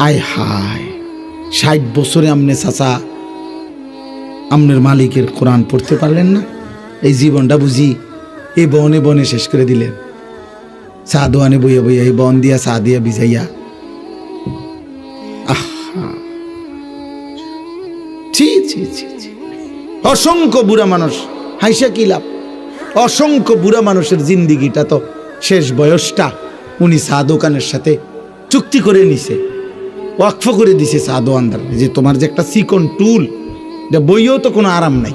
আয় হায় 60 বছরে আমনে চাচা আমনের মালিকের কোরআন পড়তে পারলেন না? এই জীবনটা বুঝি এই বনে বনে শেষ করে দিলেন। চা দোয়ানে বইয়া বইয়া এই বন দিয়া চা দিয়া ভিজাইয়া। অসংখ্য বুড়া মানুষ হাইসা কি লাভ? অসংখ্য বুড়া মানুষের জিন্দিগিটা তো শেষ বয়সটা উনি চা দোকানের সাথে চুক্তি করে নিছে, ওয়াকফ করে দিছে চা দোকানদার যে তোমার যে একটা চিকন টুল, যে বইয়েও তো কোনো আরাম নাই,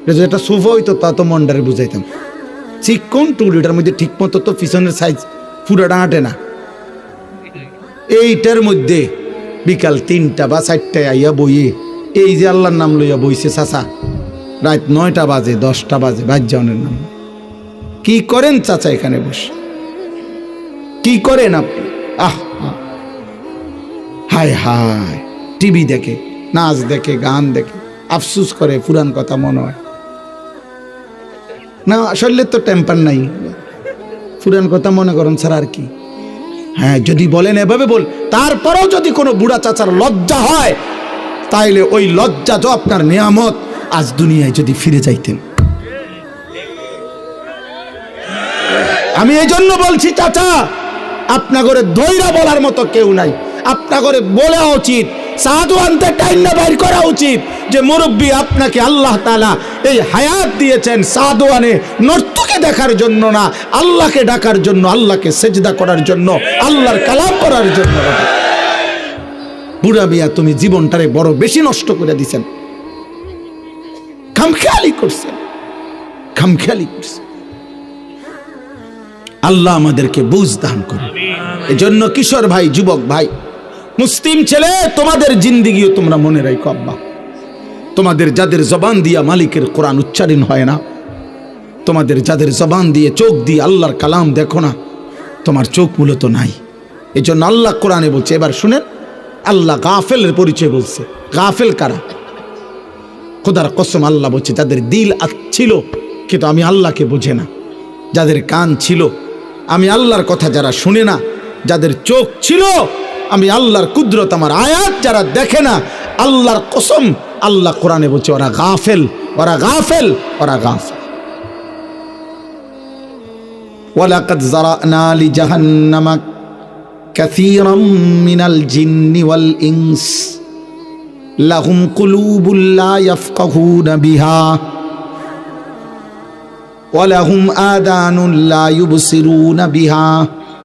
যদি একটা সোফা হইতো তা তো মন্ডারে বুঝাইতাম। চিকন টুল, এটার মধ্যে ঠিক মতো তো পিছনের সাইজ পুরাটা হাঁটে না। এইটার মধ্যে বিকাল 3টা বা 4টায় আইয়া বইয়ে এই যে আল্লাহর নাম লইয়া বইছে চাচা, রাত 9টা বাজে 10টা বাজে বাজ্জানের নাম। কি করেন চাচা এখানে বসে? কি করেন আপনি? হায় হায়, টিভি দেখে, নাচ দেখে, গান দেখে, আফসুস করে, পুরান কথা মনে হয় না। আসলে তো টেম্পার নাই, পুরান কথা মনে করেন ছাড়া আর কি। হ্যাঁ, যদি বলেন এভাবে বল, তারপরেও যদি কোনো বুড়া চাচার লজ্জা হয়, তাইলে ওই লজ্জা তো আপনার নিয়ামত, আজ দুনিয়ায় যদি ফিরে যাইতেন। আমি এই জন্য বলছি চাচা, আপনা করে দইরা বলার মতো কেউ নাই। আপনা করে বলা উচিত, সাধু আনতে টাইম না বাইর করা উচিত যে মুরব্বী আপনাকে আল্লাহ তাআলা এই হায়াত দিয়েছেন সাধু আনে নর্তকে দেখার জন্য না, আল্লাহকে ডাকার জন্য, আল্লাহকে সেজদা করার জন্য, আল্লাহর কালাম করার জন্য। বুড়া মিয়া তুমি জীবনটারে বড় বেশি নষ্ট করে দিছেন, খামখেয়ালি করছেন, খামখেয়ালি করছেন। আল্লাহ আমাদেরকে বুঝ দান করুন। এজন্য কিশোর ভাই, যুবক ভাই, মুসলিম ছেলে, তোমাদের জিন্দিগিও তোমরা মনে রাখো আব্বা। তোমাদের যাদের জবান দিয়া মালিকের কোরআন উচ্চারণ হয় না, তোমাদের যাদের জবান দিয়ে চোখ দিয়ে আল্লাহর কালাম দেখো না, তোমার চোখ মূলত নাই। এজন্য আল্লাহ কোরআনে বলছে, এবার শুনেন, আল্লাহ গাফেলের পরিচয় বলছে। গাফেল কারা? খোদার কসম আল্লাহ বলছে, যাদের দিল ছিল কিন্তু আমি আল্লাহকে বোঝে না, যাদের কান ছিল আমি আল্লাহর কথা যারা শুনে না, যাদের চোখ ছিল আমি আল্লাহর কুদরত, আমার আয়াত যারা দেখে না, আল্লাহর কসম আল্লাহ কোরআনে বলছে ওরা গাফেল, ওরা গাফেল, ওরা গাফেল। ওয়ালাকাদ যারানা লিজাহান্নামা কাসীরাম মিনাল জিন্নি ওয়াল ইনস লাহুম কুলুবুল লা ইয়াফকাহুনা বিহা ওয়া লাহুম আযানুন লা ইউবসিরুনা বিহা